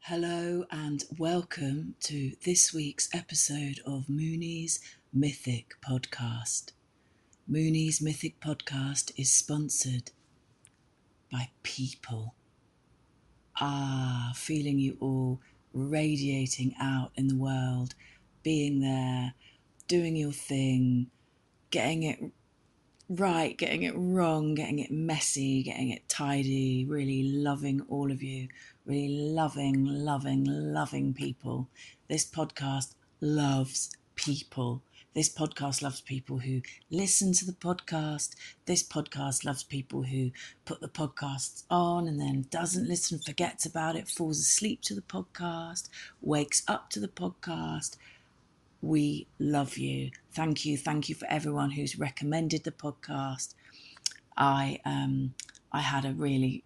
Hello and welcome to this week's episode of Mooney's Mythic podcast. Mooney's Mythic podcast is sponsored by people. Feeling you all radiating out in the world, being there, doing your thing, getting it right, getting it wrong, getting it messy, getting it tidy, really loving all of you, really loving people. This podcast loves people. This podcast loves people who listen to the podcast. This podcast loves people who put the podcasts on and then doesn't listen, forgets about it, falls asleep to the podcast, wakes up to the podcast. We love you. Thank you for everyone who's recommended the podcast. I had a really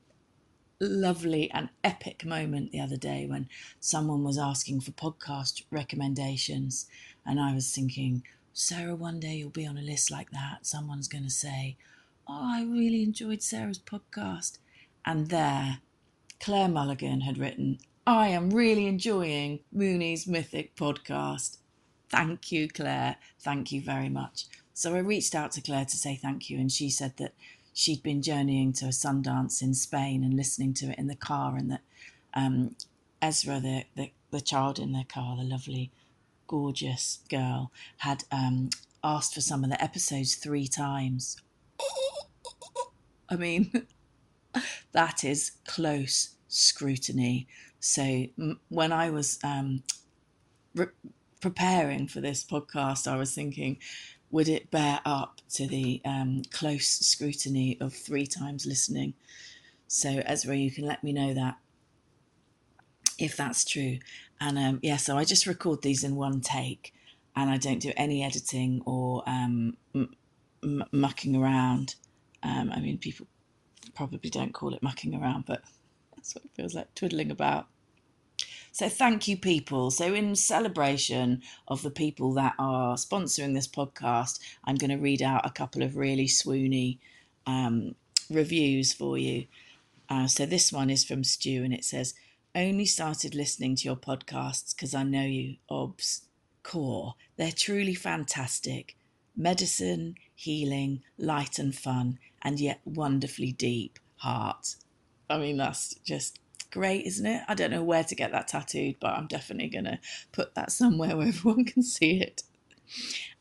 lovely and epic moment the other day when someone was asking for podcast recommendations, and I was thinking, Sarah, one day you'll be on a list like that. Someone's going to say, "Oh, I really enjoyed Sarah's podcast," and there, Claire Mulligan had written, "I am really enjoying Mooney's Mythic podcast." Thank you, Claire. Thank you very much. So I reached out to Claire to say thank you, and she said that she'd been journeying to a Sundance in Spain and listening to it in the car, and that Ezra, the child in their car, the lovely, gorgeous girl, had asked for some of the episodes 3 times. I mean, that is close scrutiny. So when I was preparing for this podcast, I was thinking, would it bear up to the close scrutiny of 3 times listening? So Ezra, you can let me know that if that's true. And so I just record these in one take, and I don't do any editing or mucking around. I mean, people probably don't call it mucking around, but that's what it feels like, twiddling about. So thank you, people. So in celebration of the people that are sponsoring this podcast, I'm going to read out a couple of really swoony reviews for you. So this one is from Stu, and it says, "Only started listening to your podcasts because I know you, obs. Core. They're truly fantastic. Medicine, healing, light and fun, and yet wonderfully deep. Heart." I mean, that's just great, isn't it? I don't know where to get that tattooed, but I'm definitely going to put that somewhere where everyone can see it.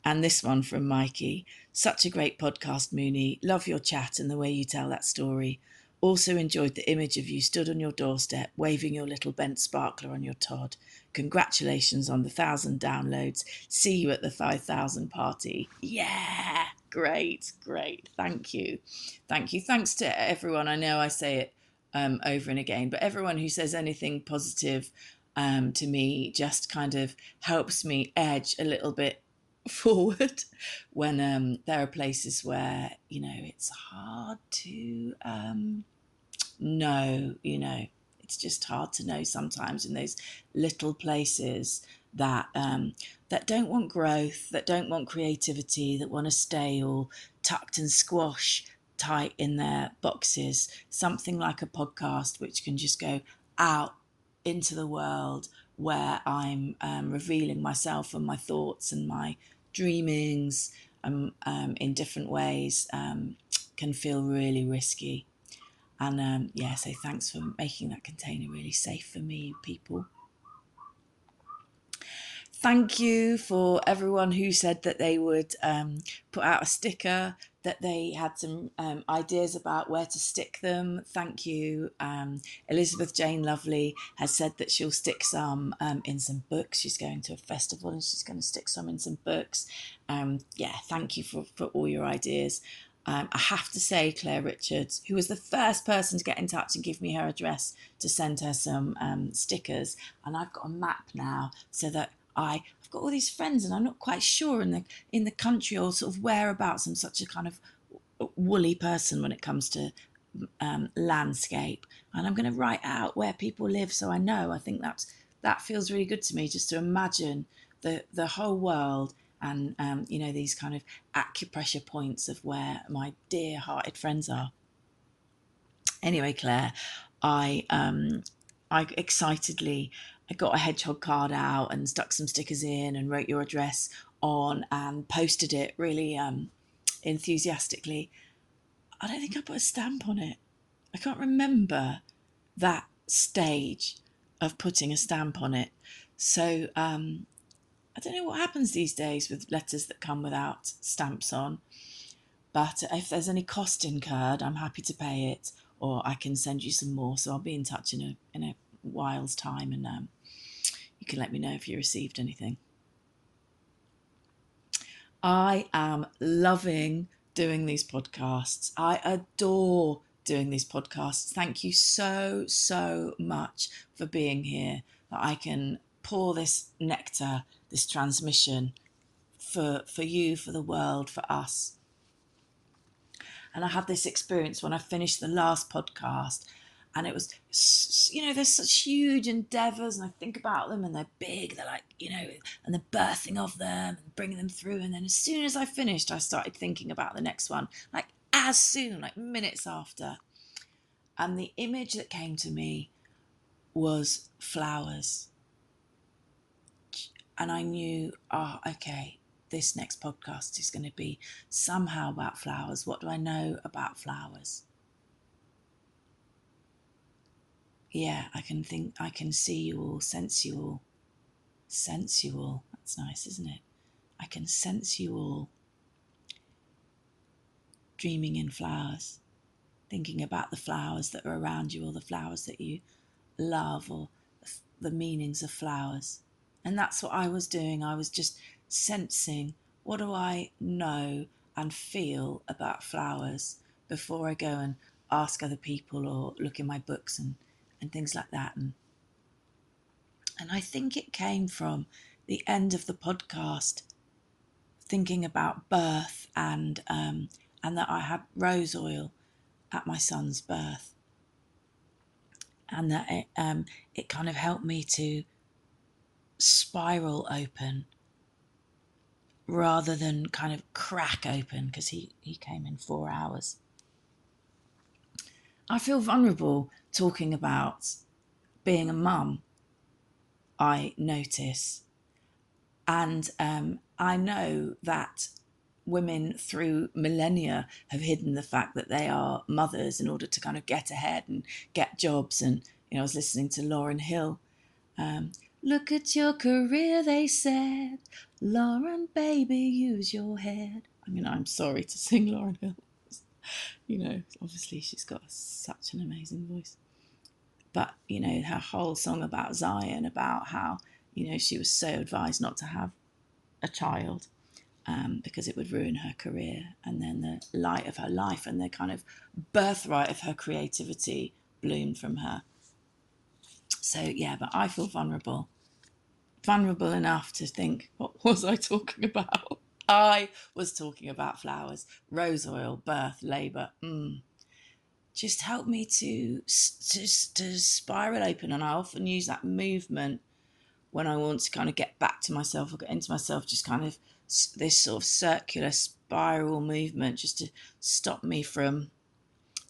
And this one from Mikey: "Such a great podcast, Mooney. Love your chat and the way you tell that story. Also enjoyed the image of you stood on your doorstep, waving your little bent sparkler on your Todd. Congratulations on the 1,000 downloads. See you at the 5,000 party." Yeah, great. Thank you. Thanks to everyone. I know I say it over and again, but everyone who says anything positive to me just kind of helps me edge a little bit forward when there are places where, it's hard to know, it's just hard to know sometimes in those little places that that don't want growth, that don't want creativity, that want to stay all tucked and squash tight in their boxes. Something like a podcast which can just go out into the world, where I'm revealing myself and my thoughts and my dreamings in different ways, can feel really risky. And so thanks for making that container really safe for me, people. Thank you for everyone who said that they would put out a sticker, that they had some ideas about where to stick them. Thank you. Elizabeth Jane Lovely has said that she'll stick some in some books. She's going to a festival and she's going to stick some in some books. Thank you for all your ideas. I have to say, Claire Richards, who was the first person to get in touch and give me her address to send her some stickers, and I've got a map now so that I've got all these friends, and I'm not quite sure in the country or sort of whereabouts. I'm such a kind of woolly person when it comes to landscape, and I'm going to write out where people live so I know. I think that feels really good to me, just to imagine the whole world, and these kind of acupressure points of where my dear-hearted friends are. Anyway, Claire, I I got a hedgehog card out and stuck some stickers in and wrote your address on and posted it really enthusiastically. I don't think I put a stamp on it. I can't remember that stage of putting a stamp on it. So I don't know what happens these days with letters that come without stamps on. But if there's any cost incurred, I'm happy to pay it, or I can send you some more. So I'll be in touch in a while's time, and you can let me know if you received anything. I am loving doing these podcasts. I adore doing these podcasts. Thank you so, so much for being here, that I can pour this nectar, this transmission for you, for the world, for us. And I had this experience when I finished the last podcast, and it was, there's such huge endeavours, and I think about them, and they're big, they're like, and the birthing of them and bringing them through. And then as soon as I finished, I started thinking about the next one, like as soon, like minutes after. And the image that came to me was flowers. And I knew, okay, this next podcast is going to be somehow about flowers. What do I know about flowers? Yeah, I can see you all, sense you all. Sense you all. That's nice, isn't it? I can sense you all dreaming in flowers, thinking about the flowers that are around you, or the flowers that you love, or the meanings of flowers. And that's what I was doing. I was just sensing, what do I know and feel about flowers before I go and ask other people or look in my books and things like that. And I think it came from the end of the podcast, thinking about birth and that I had rose oil at my son's birth, and that it kind of helped me to spiral open rather than kind of crack open, because he came in 4 hours. I feel vulnerable talking about being a mum, I notice. And I know that women through millennia have hidden the fact that they are mothers in order to kind of get ahead and get jobs. And, I was listening to Lauryn Hill. Look at your career, they said. Lauren, baby, use your head. I mean, I'm sorry to sing Lauryn Hill. Obviously she's got such an amazing voice. But, her whole song about Zion, about how, she was so advised not to have a child because it would ruin her career. And then the light of her life and the kind of birthright of her creativity bloomed from her. So, yeah, but I feel vulnerable enough to think, what was I talking about? I was talking about flowers, rose oil, birth, labour. Just help me to spiral open. And I often use that movement when I want to kind of get back to myself or get into myself, just kind of this sort of circular spiral movement, just to stop me from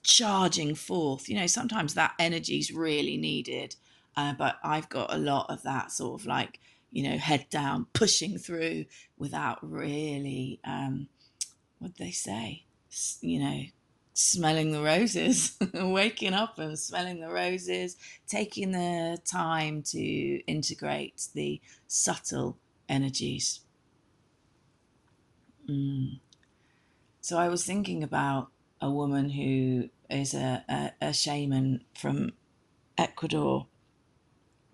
charging forth. Sometimes that energy is really needed, but I've got a lot of that sort of like, head down, pushing through without really, what they say, smelling the roses, waking up and smelling the roses, taking the time to integrate the subtle energies. So I was thinking about a woman who is a shaman from Ecuador,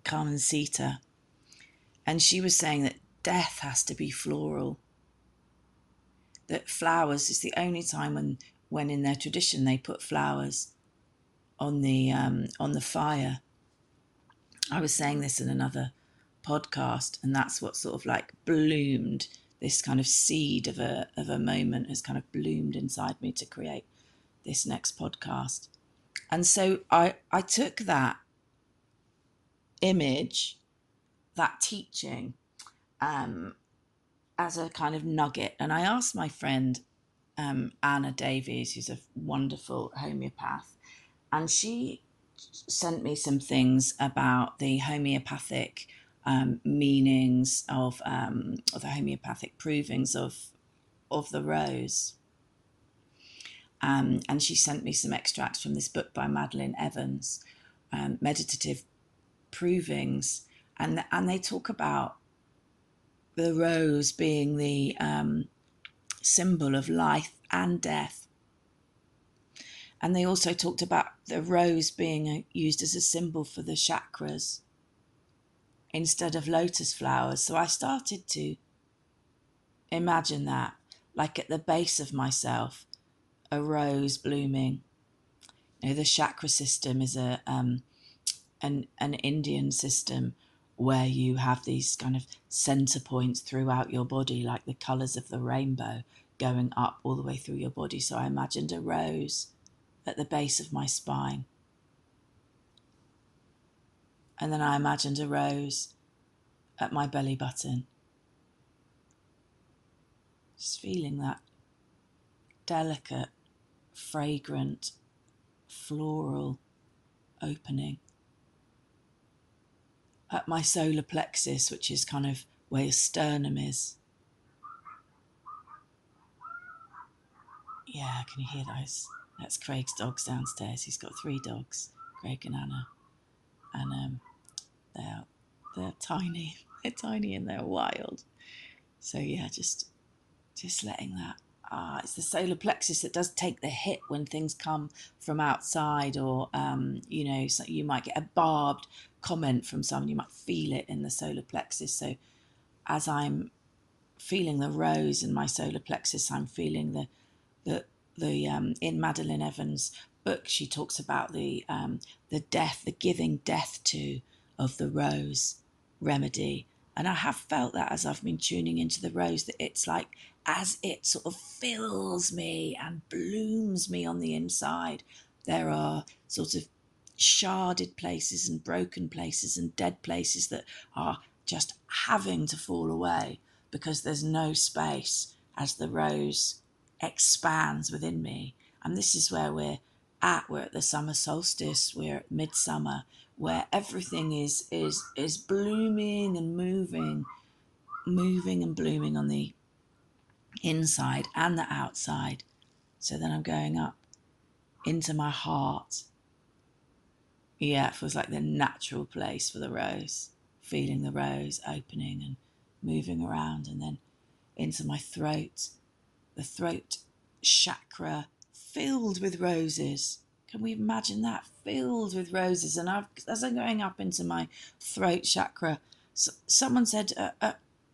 Carmencita, and she was saying that death has to be floral, that flowers is the only time when in their tradition they put flowers on the fire. I was saying this in another podcast, and that's what sort of like bloomed, this kind of seed of a moment has kind of bloomed inside me to create this next podcast. And so I took that image, that teaching, as a kind of nugget, and I asked my friend Anna Davies, who's a wonderful homeopath, and she sent me some things about the homeopathic meanings of the homeopathic provings of the rose. And she sent me some extracts from this book by Madeline Evans, Meditative Provings, and they talk about the rose being the symbol of life and death. And they also talked about the rose being used as a symbol for the chakras instead of lotus flowers. So I started to imagine that, like at the base of myself, a rose blooming. You know, the chakra system is an Indian system where you have these kind of center points throughout your body, like the colours of the rainbow going up all the way through your body. So I imagined a rose at the base of my spine. And then I imagined a rose at my belly button. Just feeling that delicate, fragrant, floral opening. At my solar plexus, which is kind of where your sternum is. Yeah, can you hear those? That's Craig's dogs downstairs. He's got 3 dogs, Craig and Anna. And they're tiny. They're tiny and they're wild. So yeah, just letting that. It's the solar plexus that does take the hit when things come from outside, or so you might get a barbed comment from someone. You might feel it in the solar plexus. So as I'm feeling the rose in my solar plexus, I'm feeling the in Madeline Evans' book, she talks about the death, the giving death to of the rose remedy. And I have felt that as I've been tuning into the rose, that it's like as it sort of fills me and blooms me on the inside, there are sort of sharded places and broken places and dead places that are just having to fall away because there's no space as the rose expands within me. And this is where we're at the summer solstice, we're at midsummer, where everything is blooming and moving and blooming on the inside and the outside. So then I'm going up into my heart. Yeah, it feels like the natural place for the rose, feeling the rose opening and moving around, and then into my throat, the throat chakra filled with roses. Can we imagine that? Filled with roses. And as I'm going up into my throat chakra, someone said,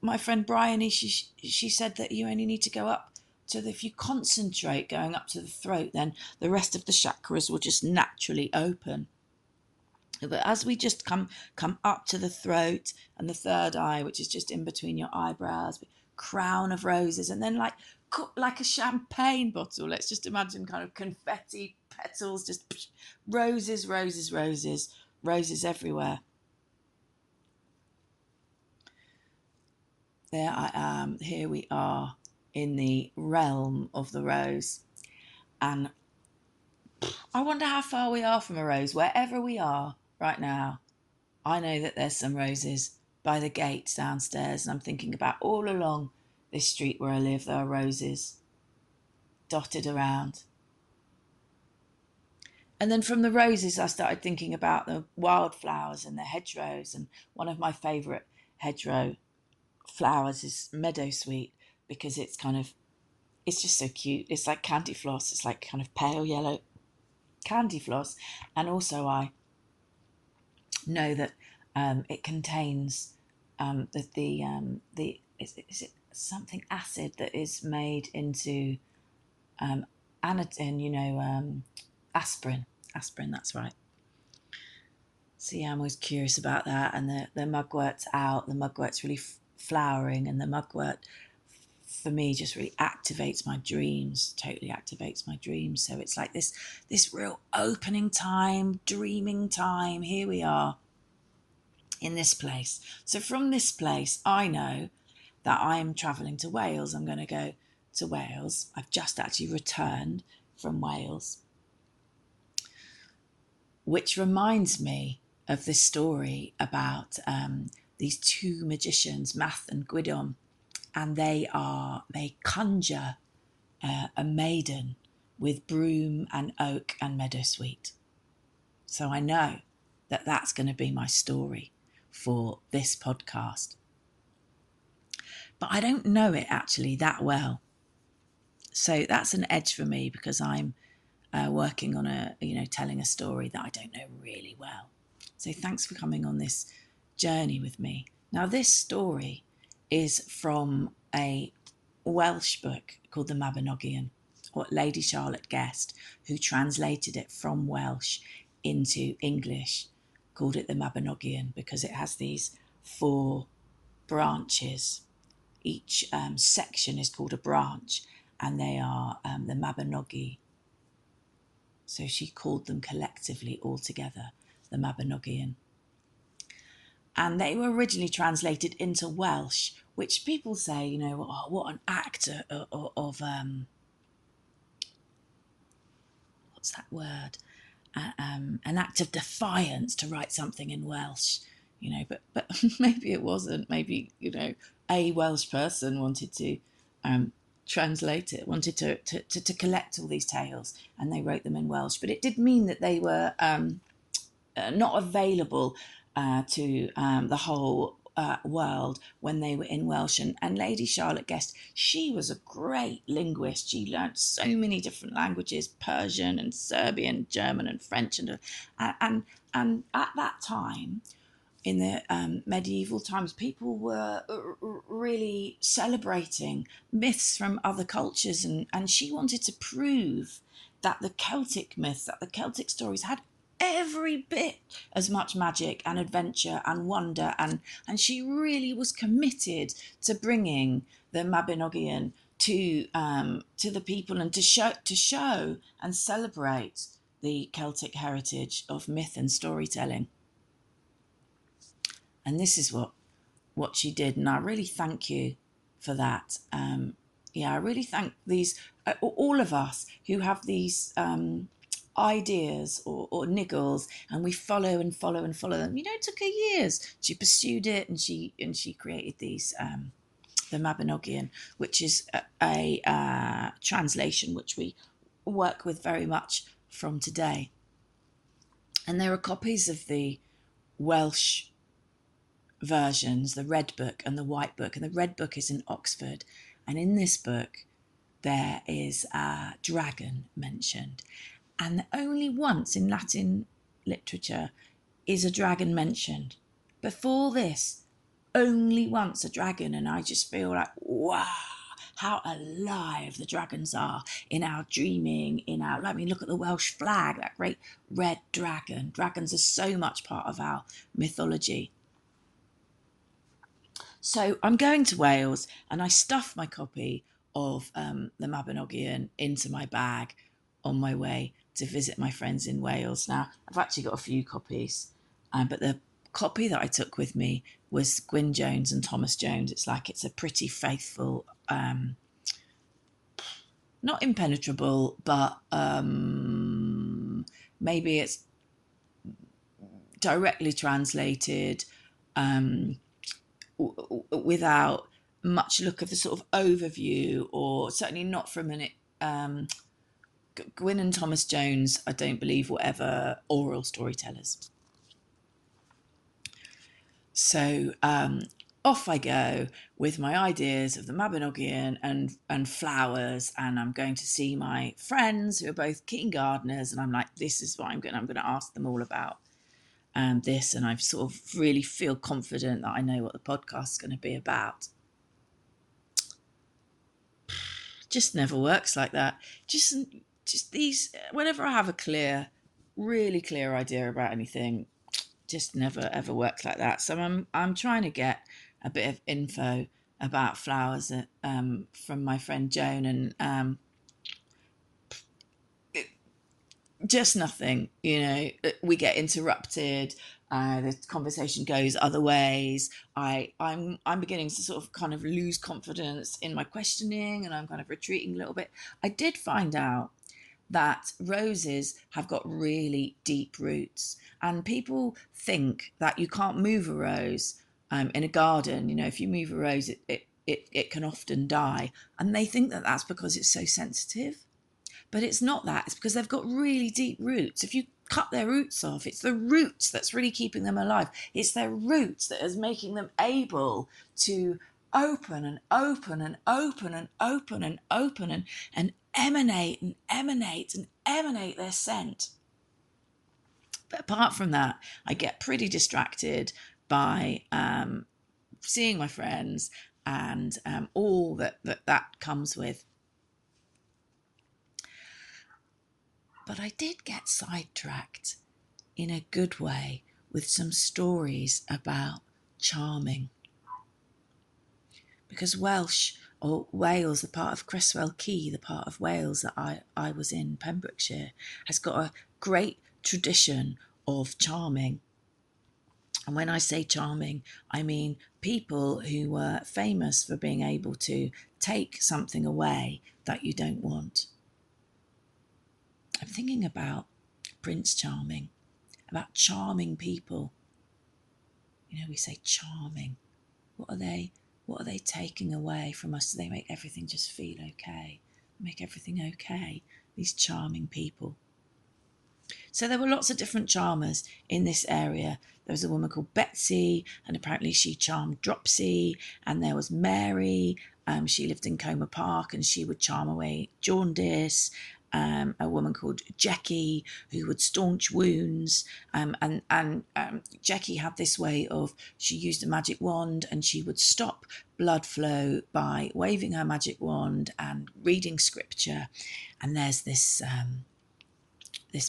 my friend Bryony, she said that you only need to go up to if you concentrate going up to the throat, then the rest of the chakras will just naturally open. But as we just come up to the throat and the third eye, which is just in between your eyebrows, crown of roses, and then like a champagne bottle, let's just imagine kind of confetti petals, just roses, roses, roses, roses everywhere. There I am, here we are in the realm of the rose. And I wonder how far we are from a rose. Wherever we are right now, I know that there's some roses by the gates downstairs, and I'm thinking about all along this street where I live, there are roses dotted around. And then from the roses, I started thinking about the wildflowers and the hedgerows. And one of my favourite hedgerow flowers is meadowsweet, because it's just so cute. It's like candy floss. It's like kind of pale yellow candy floss. And also I know that it contains is it something acid that is made into anitin, aspirin. Aspirin, that's right. So yeah, I'm always curious about that. And the mugwort's out. The mugwort's really flowering, and the mugwort for me just really activates my dreams. Totally activates my dreams. So it's like this real opening time, dreaming time. Here we are in this place. So from this place, I know that I am travelling to Wales. I'm going to go to Wales. I've just actually returned from Wales. which reminds me of this story about these two magicians, Math and Gwydom, and they conjure a maiden with broom and oak and meadowsweet. So I know that that's going to be my story for this podcast. But I don't know it actually that well. So that's an edge for me because I'm working on telling a story that I don't know really well. So thanks for coming on this journey with me. Now, this story is from a Welsh book called The Mabinogion, or Lady Charlotte Guest, who translated it from Welsh into English, called it The Mabinogion because it has these 4 branches. Each section is called a branch, and they are the Mabinogi. So she called them collectively all together, the Mabinogion. And they were originally translated into Welsh, which people say, oh, what an act of what's that word? An act of defiance to write something in Welsh, but maybe it wasn't. Maybe, a Welsh person wanted to translate it, wanted to collect all these tales, and they wrote them in Welsh. But it did mean that they were not available to the whole world when they were in Welsh. And Lady Charlotte Guest, she was a great linguist. She learnt so many different languages: Persian and Serbian, German and French, and at that time, in the medieval times, people were really celebrating myths from other cultures, and she wanted to prove that the Celtic myths, that the Celtic stories had every bit as much magic and adventure and wonder, and she really was committed to bringing the Mabinogion to the people, and to show and celebrate the Celtic heritage of myth and storytelling. And this is what she did, and I really thank you for that. I really thank these all of us who have these ideas or niggles, and we follow and follow and follow them. It took her years. She pursued it, and she created these the Mabinogion, which is a translation which we work with very much from today. And there are copies of the Welsh versions, the red book and the white book, and the red book is in Oxford, and in this book there is a dragon mentioned, and only once in Latin literature is a dragon mentioned. Before this, only once a dragon, and I just feel like, wow, how alive the dragons are in our dreaming, look at the Welsh flag, that great red dragon. Dragons are so much part of our mythology. So I'm going to Wales, and I stuff my copy of the Mabinogion into my bag on my way to visit my friends in Wales. Now, I've actually got a few copies, but the copy that I took with me was Gwyn Jones and Thomas Jones. It's a pretty faithful, not impenetrable, but maybe it's directly translated without much look of the sort of overview, or certainly not from an Gwyn and Thomas Jones, I don't believe, were ever oral storytellers. So off I go with my ideas of the Mabinogion and flowers, and I'm going to see my friends who are both keen gardeners, and I'm like, this is what I'm going to ask them all about this, and I sort of really feel confident that I know what the podcast is going to be about. Just never works like that. Just these, whenever I have a really clear idea about anything, just never ever works like that. So I'm trying to get a bit of info about flowers from my friend Joan, and just nothing. We get interrupted. The conversation goes other ways. I'm beginning to sort of kind of lose confidence in my questioning, and I'm kind of retreating a little bit. I did find out that roses have got really deep roots, and people think that you can't move a rose in a garden. You know, if you move a rose, it can often die, and they think that that's because it's so sensitive. But it's not that. It's because they've got really deep roots. If you cut their roots off, it's the roots that's really keeping them alive. It's their roots that is making them able to open and open and open and open and open and emanate and emanate and emanate their scent. But apart from that, I get pretty distracted by seeing my friends and all that comes with. But I did get sidetracked in a good way with some stories about charming. Because Welsh, or Wales, the part of Creswell Key, the part of Wales that I was in, Pembrokeshire, has got a great tradition of charming. And when I say charming, I mean people who were famous for being able to take something away that you don't want. I'm thinking about Prince Charming, about charming people. You know, we say charming. What are they taking away from us? Do they make everything just feel okay? Make everything okay? These charming people. So there were lots of different charmers in this area. There was a woman called Betsy, and apparently she charmed Dropsy. And there was Mary. She lived in Coma Park, and she would charm away jaundice. A woman called Jackie, who would staunch wounds. And Jackie had this way of, she used a magic wand and she would stop blood flow by waving her magic wand and reading scripture. And there's this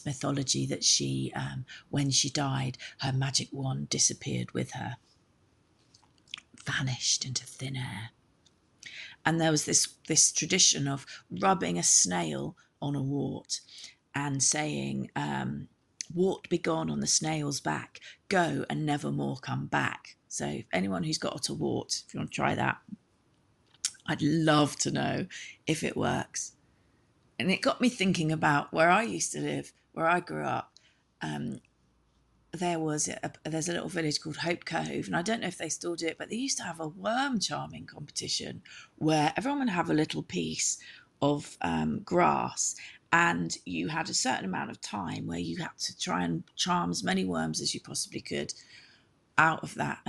mythology that she, when she died, her magic wand disappeared with her, vanished into thin air. And there was this tradition of rubbing a snail on a wart and saying, "Wart be gone on the snail's back, go and never more come back." So if anyone who's got a wart, if you want to try that, I'd love to know if it works. And it got me thinking about where I used to live, where I grew up. There's a little village called Hope Cove, and I don't know if they still do it, but they used to have a worm charming competition where everyone would have a little piece of grass, and you had a certain amount of time where you had to try and charm as many worms as you possibly could out of that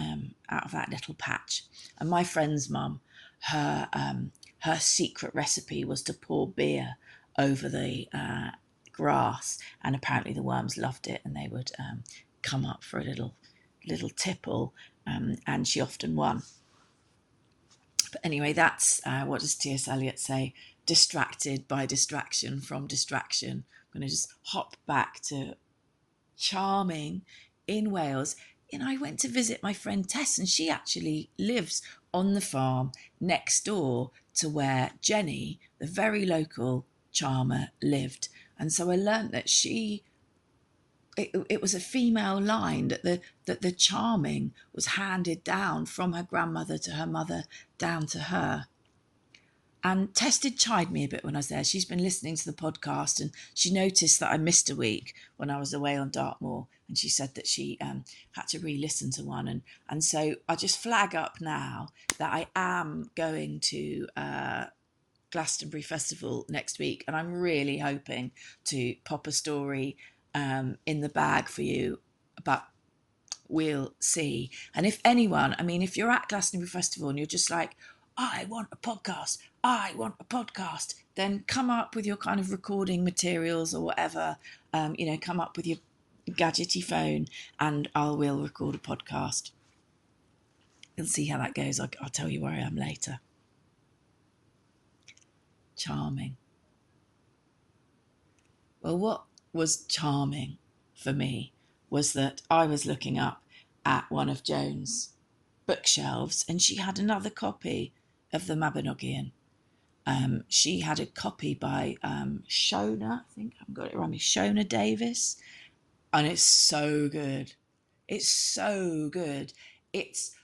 little patch. And my friend's mum, her secret recipe was to pour beer over the grass, and apparently the worms loved it, and they would come up for a little tipple, and she often won. But anyway, that's what does T.S. Eliot say? Distracted by distraction from distraction. I'm going to just hop back to charming in Wales. And I went to visit my friend Tess, and she actually lives on the farm next door to where Jenny, the very local charmer, lived. And so I learnt that it was a female line, that the charming was handed down from her grandmother to her mother down to her. And Tess did chide me a bit when I was there. She's been listening to the podcast, and she noticed that I missed a week when I was away on Dartmoor, and she said that she had to re-listen to one. And so I just flag up now that I am going to Glastonbury Festival next week, and I'm really hoping to pop a story in the bag for you, but we'll see. And if anyone, I mean, if you're at Glastonbury Festival and you're just like, I want a podcast, then come up with your kind of recording materials or whatever, come up with your gadgety phone, and we'll record a podcast. You'll see how that goes. I'll tell you where I am later. Charming. Well, what was charming for me was that I was looking up at one of Joan's bookshelves, and she had another copy of the Mabinogion. She had a copy by Shona, I think I've got it wrong, Shona Davis, and it's so good. It's so good. It's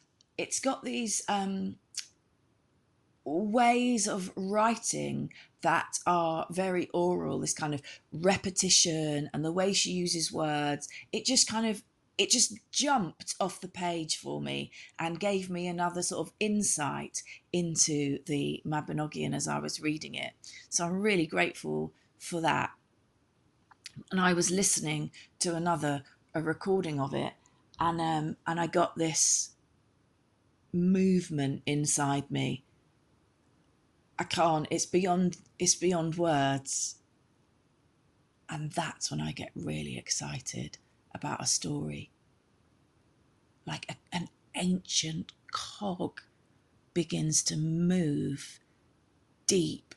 got these ways of writing that are very oral, this kind of repetition and the way she uses words, it just jumped off the page for me and gave me another sort of insight into the Mabinogion as I was reading it. So I'm really grateful for that. And I was listening to a recording of it, and I got this movement inside me. I can't, it's beyond words. And that's when I get really excited about a story. Like an ancient cog begins to move deep,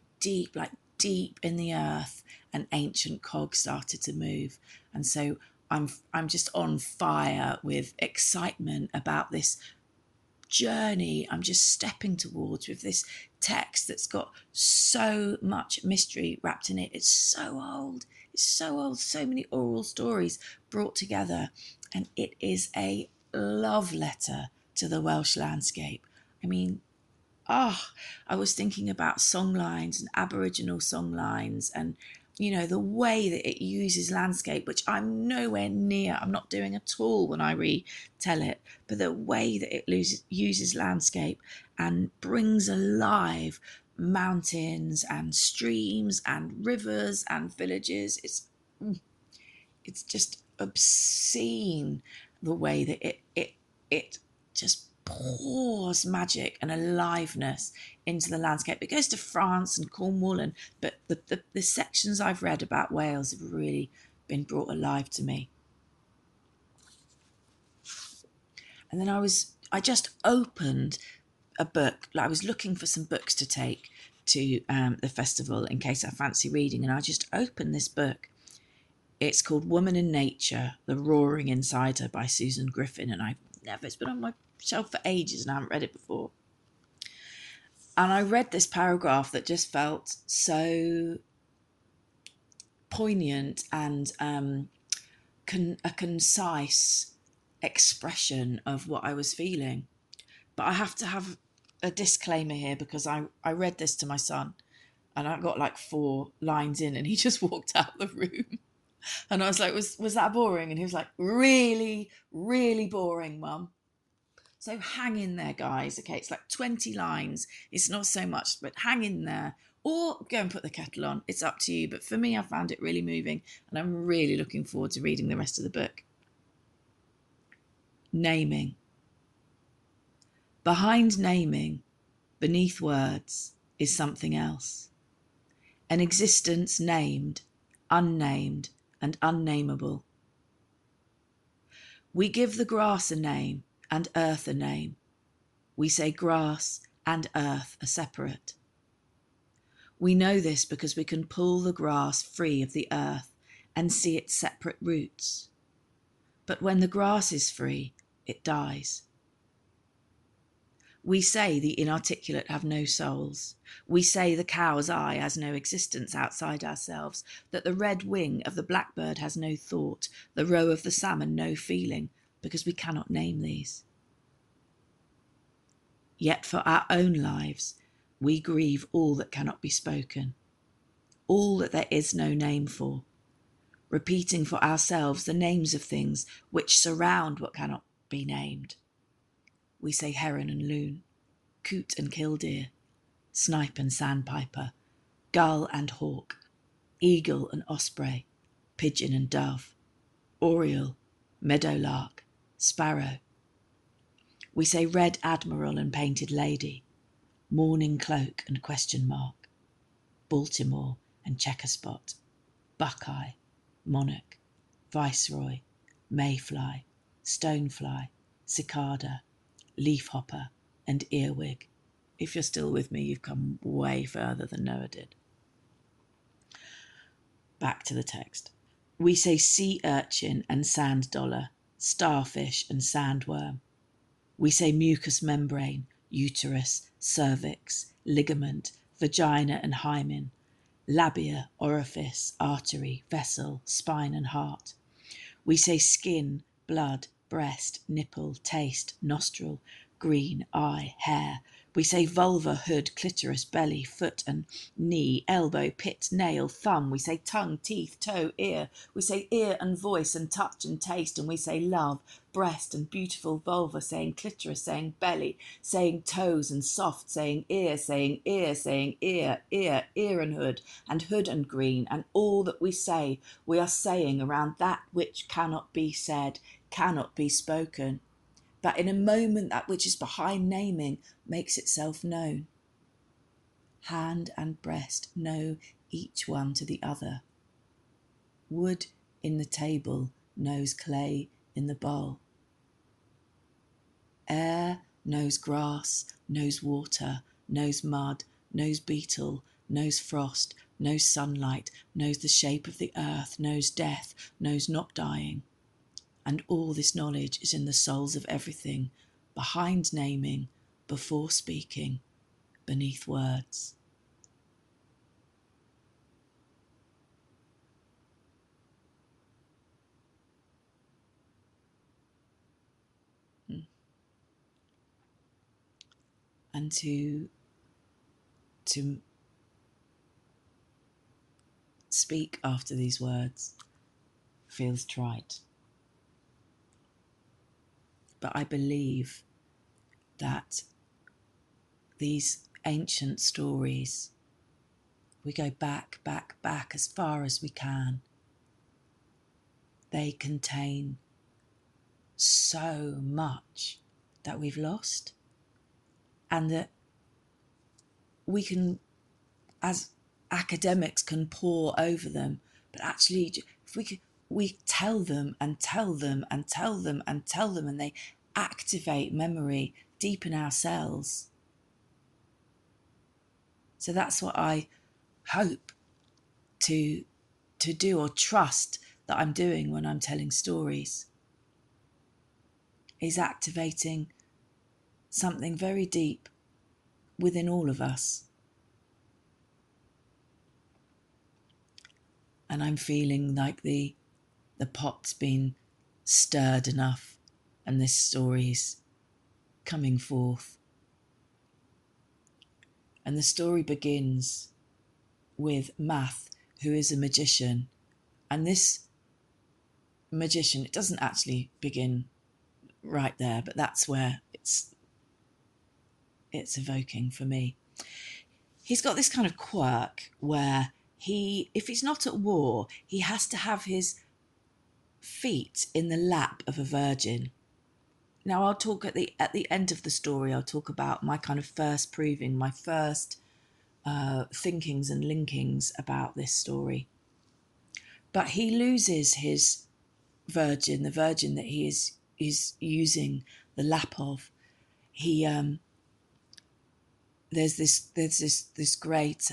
like deep in the earth. An ancient cog started to move. And so I'm just on fire with excitement about this journey I'm just stepping towards with this text that's got so much mystery wrapped in it. It's so old, so many oral stories brought together, and it is a love letter to the Welsh landscape. I mean, I was thinking about songlines and Aboriginal songlines, and the way that it uses landscape, which I'm nowhere near, I'm not doing at all when I retell it, but the way that it uses landscape and brings alive mountains and streams and rivers and villages. It's just obscene the way that it just pours magic and aliveness into the landscape. It goes to France and Cornwall, but the sections I've read about Wales have really been brought alive to me. And then I just opened a book. I was looking for some books to take to the festival in case I fancy reading, and I just opened this book. It's called Woman in Nature, The Roaring Inside Her by Susan Griffin, and it's been on my shelf for ages and I haven't read it before. And I read this paragraph that just felt so poignant and a concise expression of what I was feeling. But I have to have a disclaimer here, because I read this to my son and I got like 4 lines in and he just walked out of the room. And I was like, was that boring? And he was like, really, really boring, Mum. So hang in there, guys. Okay, it's like 20 lines. It's not so much, but hang in there. Or go and put the kettle on. It's up to you. But for me, I found it really moving, and I'm really looking forward to reading the rest of the book. Naming. Behind naming, beneath words, is something else. An existence named, unnamed, and unnameable. We give the grass a name and earth a name. We say grass and earth are separate. We know this because we can pull the grass free of the earth and see its separate roots. But when the grass is free, it dies. We say the inarticulate have no souls. We say the cow's eye has no existence outside ourselves, that the red wing of the blackbird has no thought, the roe of the salmon no feeling, because we cannot name these. Yet for our own lives, we grieve all that cannot be spoken, all that there is no name for, repeating for ourselves the names of things which surround what cannot be named. We say heron and loon, coot and killdeer, snipe and sandpiper, gull and hawk, eagle and osprey, pigeon and dove, oriole, meadowlark, sparrow. We say red admiral and painted lady, morning cloak and question mark, Baltimore and checker spot, buckeye, monarch, viceroy, mayfly, stonefly, cicada, leafhopper, and earwig. If you're still with me, you've come way further than Noah did. Back to the text. We say sea urchin and sand dollar, starfish and sandworm. We say mucous membrane, uterus, cervix, ligament, vagina and hymen, labia, orifice, artery, vessel, spine and heart. We say skin, blood, breast, nipple, taste, nostril, green, eye, hair, We say vulva, hood, clitoris, belly, foot and knee, elbow, pit, nail, thumb. We say tongue, teeth, toe, ear. We say ear and voice and touch and taste. And we say love, breast and beautiful vulva, saying clitoris, saying belly, saying toes and soft, saying ear, saying ear, saying ear, ear and hood and green. And all that we are saying around that which cannot be said, cannot be spoken. But in a moment, that which is behind naming makes itself known. Hand and breast know each one to the other. Wood in the table knows clay in the bowl. Air knows grass, knows water, knows mud, knows beetle, knows frost, knows sunlight, knows the shape of the earth, knows death, knows not dying. And all this knowledge is in the souls of everything, behind naming, before speaking, beneath words. And to speak after these words feels trite. But I believe that these ancient stories, we go back as far as we can. They contain so much that we've lost, and that we can, as academics, can pore over them, but actually if we tell them and tell them and tell them and tell them, and they activate memory deep in our cells. So that's what I hope to do, or trust that I'm doing when I'm telling stories, is activating something very deep within all of us. And I'm feeling like the pot's been stirred enough, and this story's coming forth. And the story begins with Math, who is a magician. And this magician, it doesn't actually begin right there, but that's where it's evoking for me. He's got this kind of quirk where if he's not at war, he has to have his feet in the lap of a virgin. Now I'll talk at the end of the story, I'll talk about my kind of first proving, my first thinkings and linkings about this story. But he loses his virgin, the virgin that he is using the lap of. He there's this great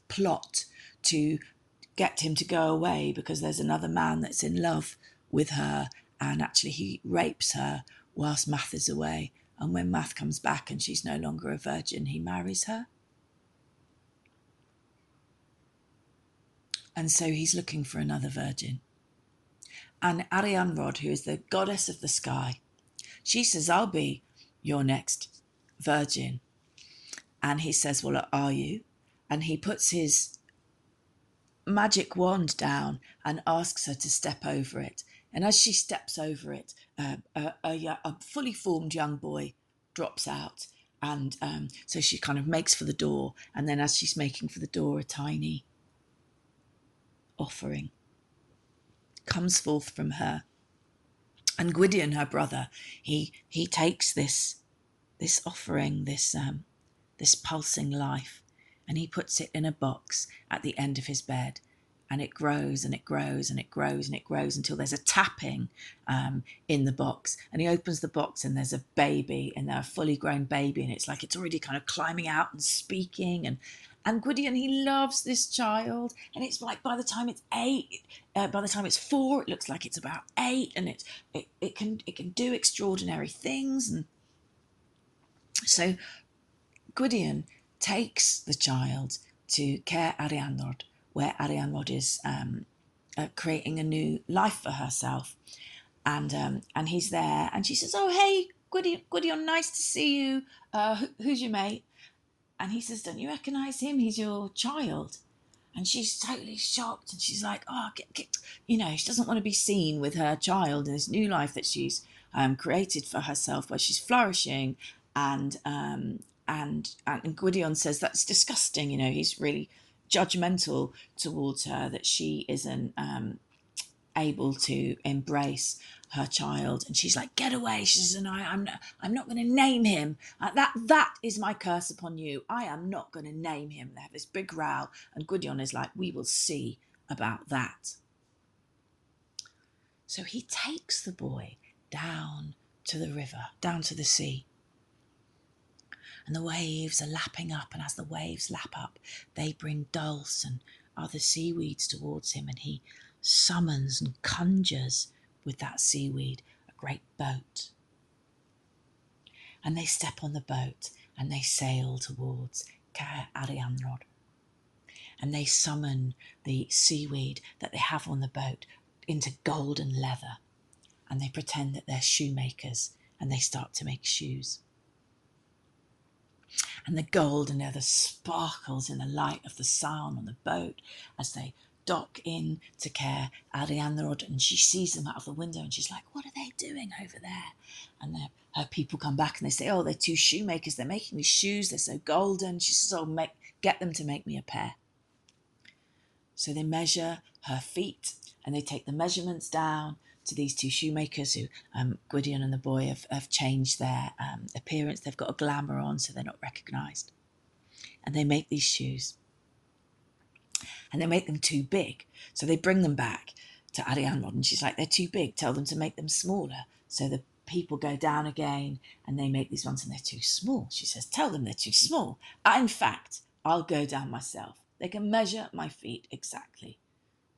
plot to get him to go away, because there's another man that's in love with her, and actually he rapes her whilst Math is away. And when Math comes back and she's no longer a virgin, he marries her. And so he's looking for another virgin. And Arianrhod, who is the goddess of the sky, she says, I'll be your next virgin. And he says, well, are you? And he puts his magic wand down and asks her to step over it. And as she steps over it, a fully formed young boy drops out. And so she kind of makes for the door. And then as she's making for the door, a tiny offering comes forth from her. And Gwydion, her brother, he takes this offering, this pulsing life, and he puts it in a box at the end of his bed. And it grows and it grows and it grows and it grows until there's a tapping in the box. And he opens the box and there's a baby, and they're a fully grown baby, and it's like it's already kind of climbing out and speaking. And Gwydion, he loves this child, and it's like by the time it's 8, by the time it's 4, it looks like it's about 8, and it can do extraordinary things. And so Gwydion takes the child to Caer Arianrhod, where Arianrhod is creating a new life for herself. And he's there, and she says, oh, hey, Gwydion, nice to see you. Who's your mate? And he says, don't you recognise him? He's your child. And she's totally shocked, and she's like, oh, she doesn't want to be seen with her child in this new life that she's created for herself, where she's flourishing. And Gwydion says that's disgusting. He's really judgmental towards her, that she isn't able to embrace her child. And she's like, get away. She says, and I'm not going to name him. That is my curse upon you. I am not going to name him. They have this big row, and Gwydion is like, we will see about that. So he takes the boy down to the river, down to the sea. And the waves are lapping up, and as the waves lap up, they bring dulse and other seaweeds towards him, and he summons and conjures with that seaweed a great boat. And they step on the boat and they sail towards Caer Arianrhod. And they summon the seaweed that they have on the boat into golden leather. And they pretend that they're shoemakers, and they start to make shoes. And the golden leather sparkles in the light of the sun on the boat as they dock in to Caer Arianrhod, and she sees them out of the window, and she's like, what are they doing over there? And her people come back and they say, oh, they're two shoemakers, they're making me shoes, they're so golden. She says, oh, get them to make me a pair. So they measure her feet, and they take the measurements down to these two shoemakers who Gwydion and the boy have changed their appearance. They've got a glamour on, so they're not recognised. And they make these shoes. And they make them too big. So they bring them back to Arianrhod, and she's like, they're too big. Tell them to make them smaller. So the people go down again, and they make these ones, and they're too small. She says, tell them they're too small. In fact, I'll go down myself. They can measure my feet exactly.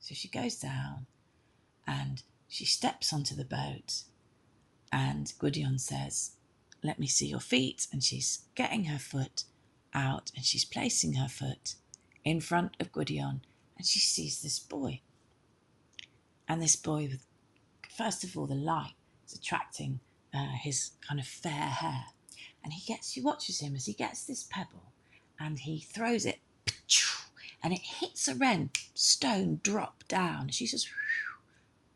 So she goes down, and she steps onto the boat, and Gwydion says, let me see your feet. And she's getting her foot out, and she's placing her foot in front of Gwydion, and she sees this boy. And this boy, with, first of all, the light is attracting his kind of fair hair. And she watches him as he gets this pebble, and he throws it, and it hits a wren, stone drop down. And she says,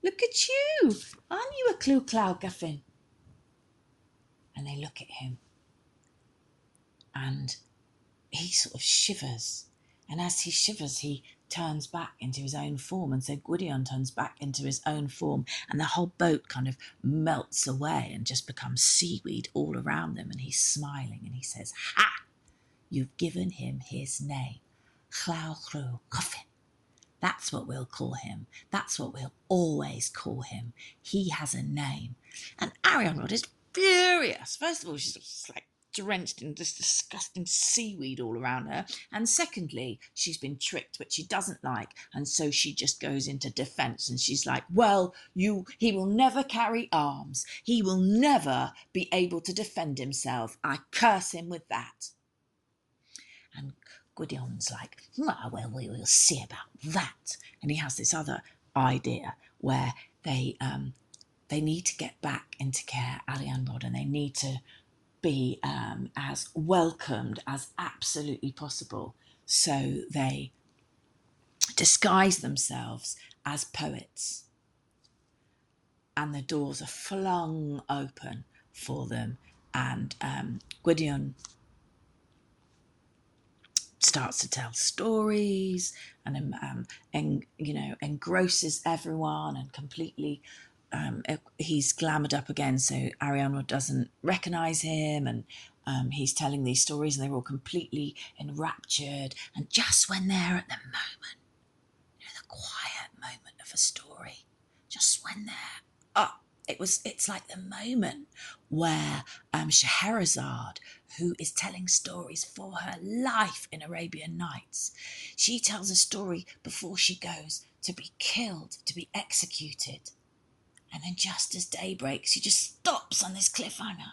look at you. Aren't you a Clw Clow Guffin? And they look at him, and he sort of shivers. And as he shivers, he turns back into his own form. And so Gwydion turns back into his own form, and the whole boat kind of melts away and just becomes seaweed all around them. And he's smiling, and he says, ha! You've given him his name, Clw Guffin. That's what we'll call him. That's what we'll always call him. He has a name. And Arianrhod is furious. First of all, she's just like drenched in this disgusting seaweed all around her. And secondly, she's been tricked, which she doesn't like. And so she just goes into defence, and she's like, well, he will never carry arms. He will never be able to defend himself. I curse him with that. And Gwydion's like, well, we will see about that. And he has this other idea where they need to get back into Caer Arianrhod, and they need to be as welcomed as absolutely possible. So they disguise themselves as poets, and the doors are flung open for them. And Gwydion starts to tell stories and engrosses everyone, and completely he's glamoured up again, so Arianrhod doesn't recognise him, and he's telling these stories, and they're all completely enraptured. And just when they're at the moment, the quiet moment of a story, just when they're it's like the moment where Scheherazade, who is telling stories for her life in Arabian Nights, she tells a story before she goes to be killed, to be executed. And then just as day breaks, she just stops on this cliffhanger.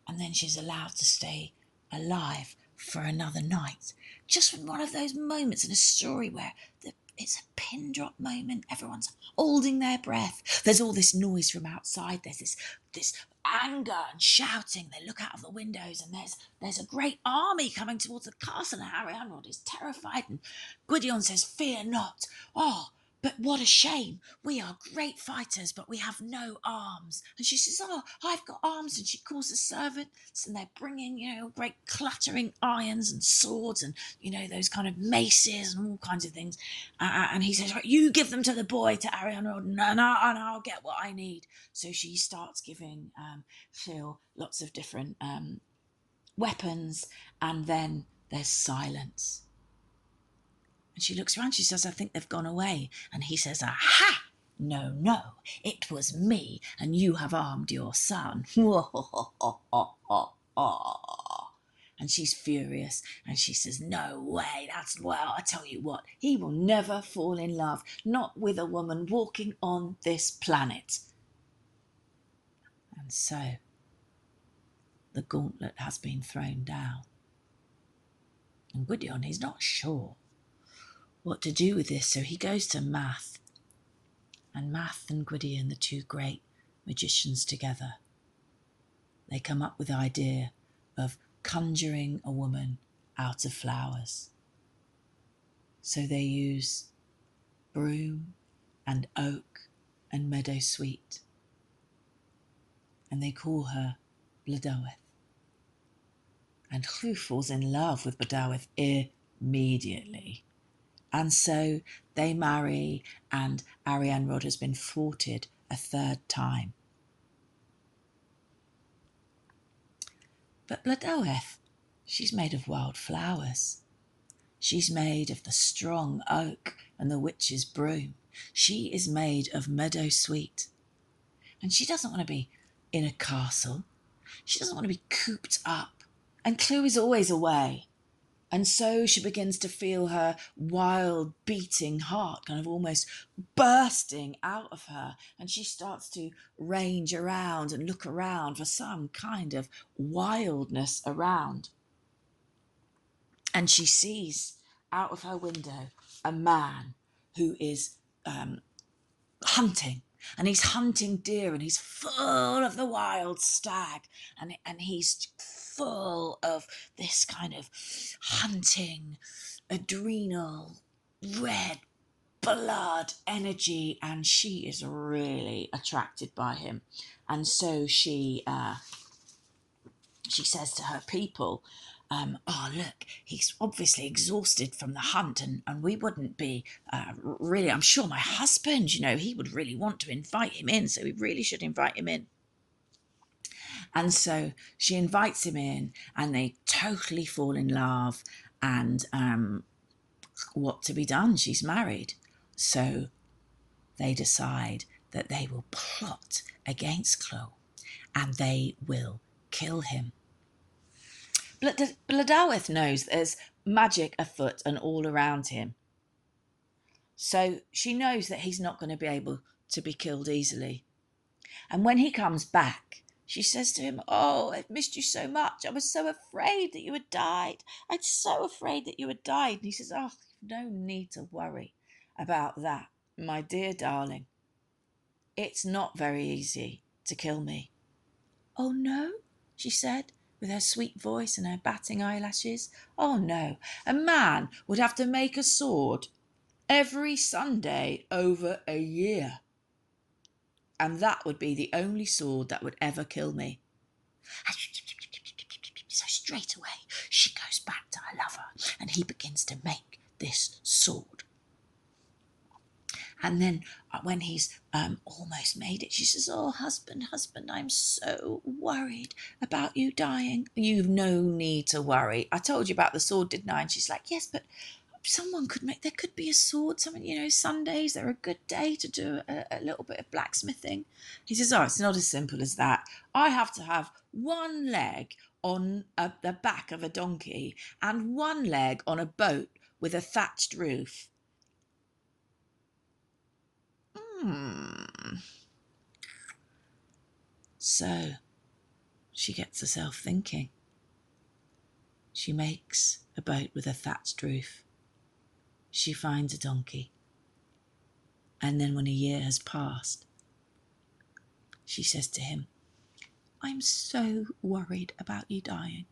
And then she's allowed to stay alive for another night. Just one of those moments in a story where the it's a pin drop moment. Everyone's holding their breath. There's all this noise from outside. There's this anger and shouting. They look out of the windows, and there's a great army coming towards the castle, and Arianrhod is terrified, and Gwydion says, "Fear not." "Oh, but what a shame. We are great fighters, but we have no arms." And she says, "Oh, I've got arms." And she calls the servants, and they're bringing, great clattering irons and swords and, those kind of maces and all kinds of things. And he says, "Right, you give them to the boy, to Arianrhod, and I'll get what I need." So she starts giving Phil lots of different weapons, and then there's silence. And she looks around, she says, "I think they've gone away." And he says, "Aha! No, it was me, and you have armed your son." And she's furious, and she says, "No way, I tell you what, he will never fall in love, not with a woman walking on this planet." And so the gauntlet has been thrown down. And Gwydion, he's not sure what to do with this, so he goes to Math. And Math and Gwydion, the two great magicians together, they come up with the idea of conjuring a woman out of flowers. So they use broom and oak and meadowsweet, and they call her Blodeuwedd. And Llyw falls in love with Blodeuwedd immediately. And so they marry, and Arianrhod has been thwarted a third time. But Blodeuwedd, she's made of wild flowers. She's made of the strong oak and the witch's broom. She is made of meadowsweet. And she doesn't want to be in a castle. She doesn't want to be cooped up. And Llyw is always away. And so she begins to feel her wild beating heart kind of almost bursting out of her. And she starts to range around and look around for some kind of wildness around. And she sees out of her window a man who is hunting. And he's hunting deer, and he's full of the wild stag, and he's full of this kind of hunting, adrenal, red blood energy, and she is really attracted by him. And so she says to her people, "Oh, look, he's obviously exhausted from the hunt, and we wouldn't be really, I'm sure my husband, he would really want to invite him in, so we really should invite him in." And so she invites him in, and they totally fall in love, and what to be done? She's married. So they decide that they will plot against Llyw, and they will kill him. Blodeuwedd knows there's magic afoot and all around him. So she knows that he's not going to be able to be killed easily. And when he comes back, she says to him, "Oh, I've missed you so much. I was so afraid that you had died. I'm so afraid that you had died." And he says, "Oh, no need to worry about that, my dear darling. It's not very easy to kill me." "Oh, no?" she said, with her sweet voice and her batting eyelashes. "Oh, no. A man would have to make a sword every Sunday over a year. And that would be the only sword that would ever kill me." So straight away, she goes back to her lover, and he begins to make this sword. And then when he's almost made it, she says, "Oh, husband, I'm so worried about you dying." "You've no need to worry. I told you about the sword, didn't I?" And she's like, "Yes, but there could be a sword. Sundays, they're a good day to do a little bit of blacksmithing." He says, "Oh, it's not as simple as that. I have to have one leg on the back of a donkey and one leg on a boat with a thatched roof." So she gets herself thinking. She makes a boat with a thatched roof. She finds a donkey, And then when a year has passed, she says to him, I'm so worried about you dying.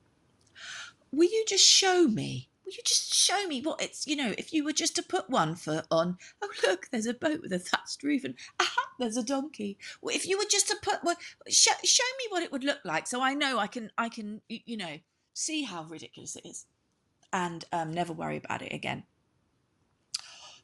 Will you just show me? Will you just show me what it's, if you were just to put one foot on, oh, look, there's a boat with a thatched roof and, aha, there's a donkey. Well, if you were just to put one, show me what it would look like so I know I can, see how ridiculous it is and never worry about it again.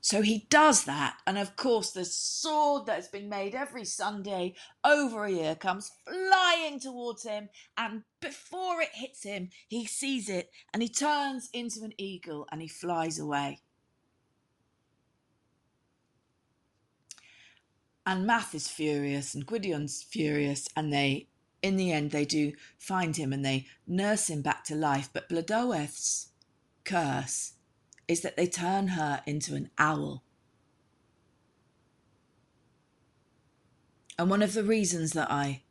So he does that, and of course the sword that's been made every Sunday over a year comes flying towards him, and before it hits him, he sees it, and he turns into an eagle, and he flies away. And Math is furious, and Gwydion's furious, and in the end, they do find him, and they nurse him back to life, but Blodeuwedd curse is that they turn her into an owl. And one of the reasons that I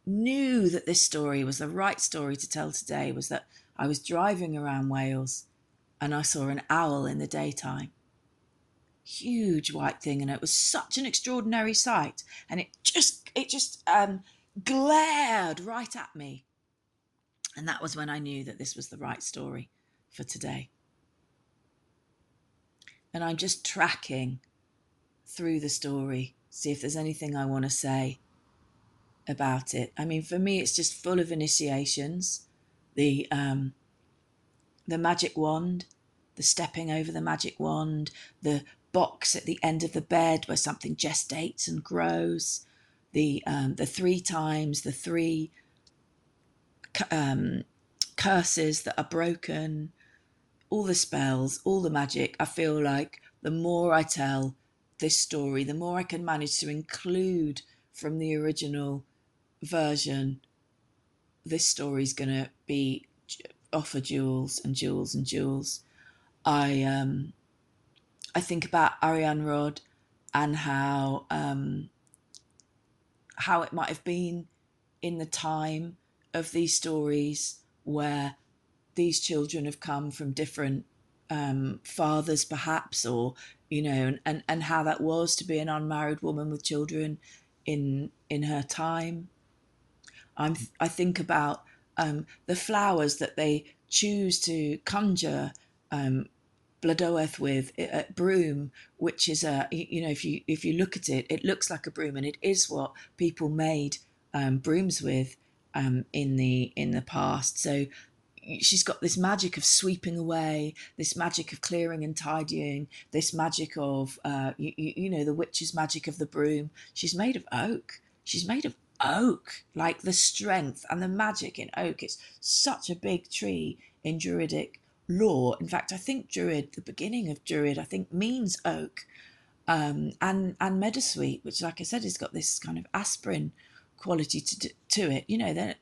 knew that this story was the right story to tell today was that I was driving around Wales and I saw an owl in the daytime. Huge white thing, and it was such an extraordinary sight, and it just glared right at me. And that was when I knew that this was the right story for today. And I'm just tracking through the story, see if there's anything I want to say about it. I mean, for me, it's just full of initiations. The magic wand, the stepping over the magic wand, the box at the end of the bed where something gestates and grows, the 3 times, the 3 curses that are broken, all the spells, all the magic. I feel like the more I tell this story, the more I can manage to include from the original version, this story's going to be offer jewels and jewels and jewels. I think about Arian Rod and how it might have been in the time of these stories where these children have come from different fathers perhaps, or and how that was to be an unmarried woman with children in her time. I think about the flowers that they choose to conjure Blodeuwedd with, broom, which is if you look at it, it looks like a broom, and it is what people made brooms with in the past. So she's got this magic of sweeping away, this magic of clearing and tidying, this magic of the witch's magic of the broom. She's made of oak. Like the strength and the magic in oak. It's such a big tree in Druidic lore. In fact, I think Druid, the beginning of Druid, I think means oak. And meadowsweet, which, like I said, has got this kind of aspirin quality to it.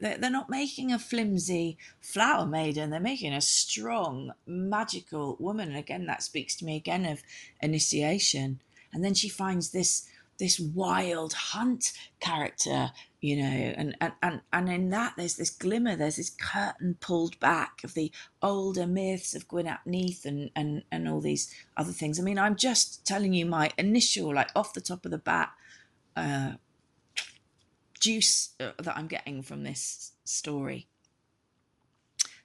They're not making a flimsy flower maiden, they're making a strong magical woman. And again, that speaks to me again of initiation. And then she finds this wild hunt character, and in that there's this glimmer, there's this curtain pulled back of the older myths of Gwyn ap Neath and all these other things. I mean, I'm just telling you my initial, like off the top of the bat, juice that I'm getting from this story.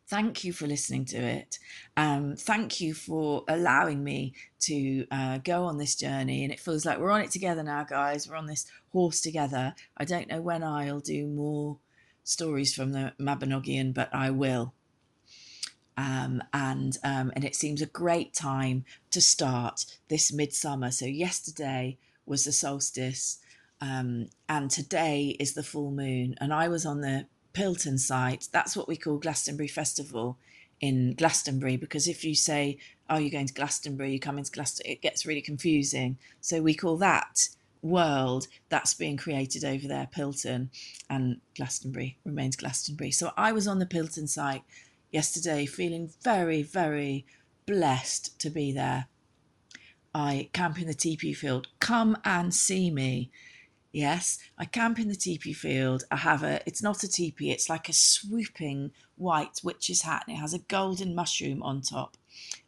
Thank you for listening to it. Thank you for allowing me to go on this journey. And it feels like we're on it together now, guys. We're on this horse together. I don't know when I'll do more stories from the Mabinogion, but I will. And it seems a great time to start this midsummer. So yesterday was the solstice, and today is the full moon. And I was on the Pilton site. That's what we call Glastonbury Festival in Glastonbury, because if you say, oh, you're going to Glastonbury, you come into Glastonbury, it gets really confusing. So we call that world that's being created over there Pilton, and Glastonbury remains Glastonbury. So I was on the Pilton site yesterday, feeling very, very blessed to be there. I camp in the teepee field. Come and see me. Yes, I camp in the teepee field. It's not a teepee, it's like a swooping white witch's hat, and it has a golden mushroom on top.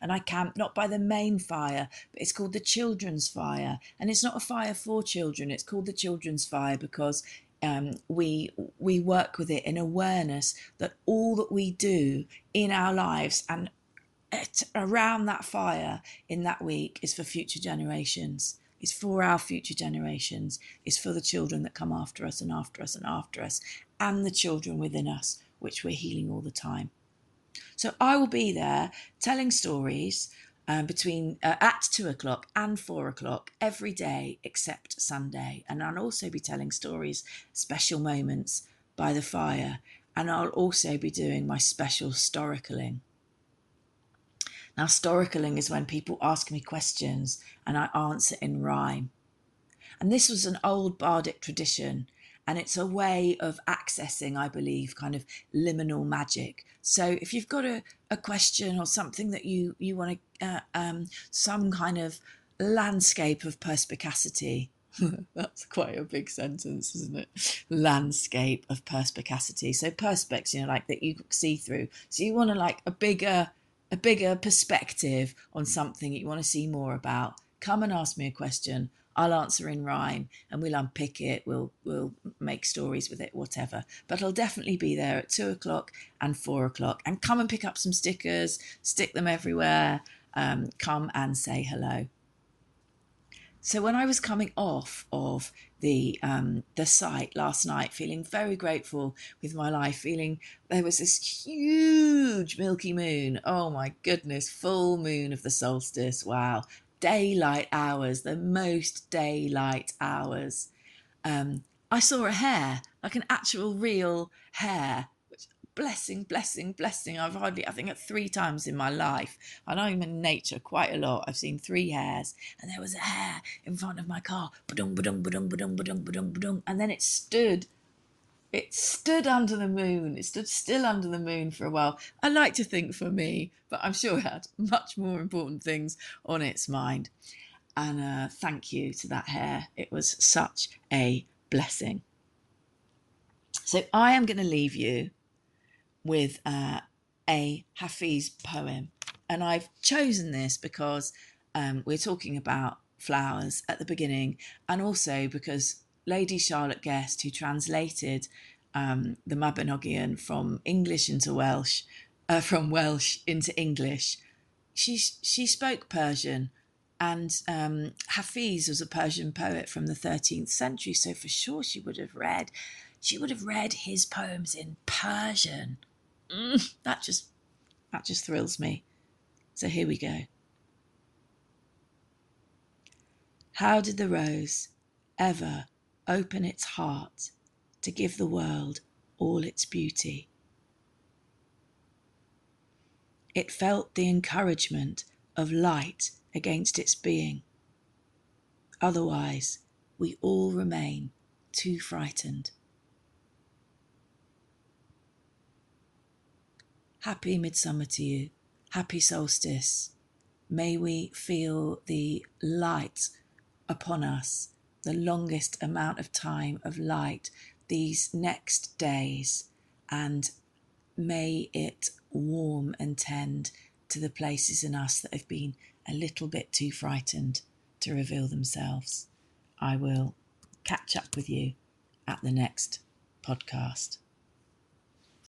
And I camped not by the main fire, but it's called the children's fire. And it's not a fire for children, it's called the children's fire because we work with it in awareness that all that we do in our lives and around that fire in that week is for future generations. It's for our future generations. It's for the children that come after us and after us and after us, and the children within us, which we're healing all the time. So I will be there telling stories between at 2 o'clock and 4 o'clock every day except Sunday. And I'll also be telling stories, special moments by the fire. And I'll also be doing my special storytelling. Now, storytelling is when people ask me questions and I answer in rhyme. And this was an old bardic tradition, and it's a way of accessing, I believe, kind of liminal magic. So if you've got a question or something that you want to, some kind of landscape of perspicacity, that's quite a big sentence, isn't it? Landscape of perspicacity. So perspex, like that you see through. So you want to like a bigger perspective on something that you want to see more about. Come and ask me a question. I'll answer in rhyme and we'll unpick it. We'll make stories with it, whatever. But I'll definitely be there at 2 o'clock and 4 o'clock. And come and pick up some stickers, stick them everywhere. Come and say hello. So when I was coming off of the site last night, feeling very grateful with my life, feeling there was this huge milky moon. Oh my goodness, full moon of the solstice. Wow. Daylight hours, the most daylight hours. I saw a hare, like an actual real hare. Blessing. I think 3 times in my life. I know I'm in nature quite a lot. I've seen 3 hares, and there was a hare in front of my car. Ba-dung, ba-dung, ba-dung, ba-dung, ba-dung, ba-dung, ba-dung. And then it stood under the moon. It stood still under the moon for a while. I like to think for me, but I'm sure it had much more important things on its mind. And thank you to that hare. It was such a blessing. So I am going to leave you with a Hafiz poem. And I've chosen this because we're talking about flowers at the beginning, and also because Lady Charlotte Guest, who translated the Mabinogion from English into Welsh, from Welsh into English, she spoke Persian, and Hafiz was a Persian poet from the 13th century, so for sure she would have read his poems in Persian. That just thrills me. So here we go. How did the rose ever open its heart to give the world all its beauty? It felt the encouragement of light against its being. Otherwise, we all remain too frightened. Happy midsummer to you. Happy solstice. May we feel the light upon us, the longest amount of time of light these next days, and may it warm and tend to the places in us that have been a little bit too frightened to reveal themselves. I will catch up with you at the next podcast.